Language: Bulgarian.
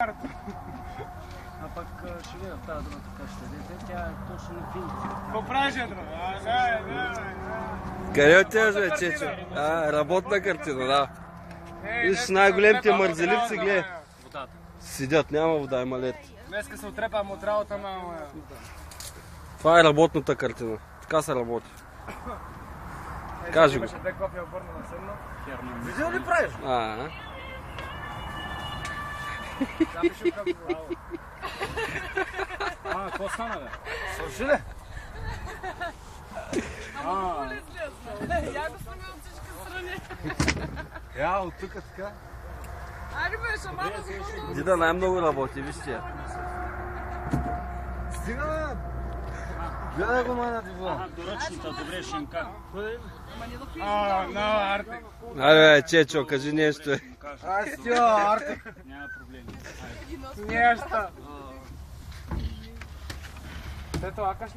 А пък ще видя в тази другата къща. Тя е точно на финка. Какво правиш, Едро? Къде отиваш, бе, Чечо? Работна картина, да. Виж, най-големите мързеливци, гледай. Водата. Седят, няма вода, има лед. Днеска се отрепам от работа, мамо. Това е работната картина. Така се работи. Кажи го. Имаше две кофи обърна на седно. Виждал ли правиш? Запишука го глава. Какво стана, бе? Слушай ли? Я го сме от всички страни. Я, от тук така. Айде бе, шамана за много. Дида най-много работи, вижте. Стига, бе. Гледай го, мана, ти го. Доръчната, добре, Шенка. Артек. Айде, бе, Чечо, кажи нещо. Стига, Артек. Няма проблеми. Нещо. Ето, акаш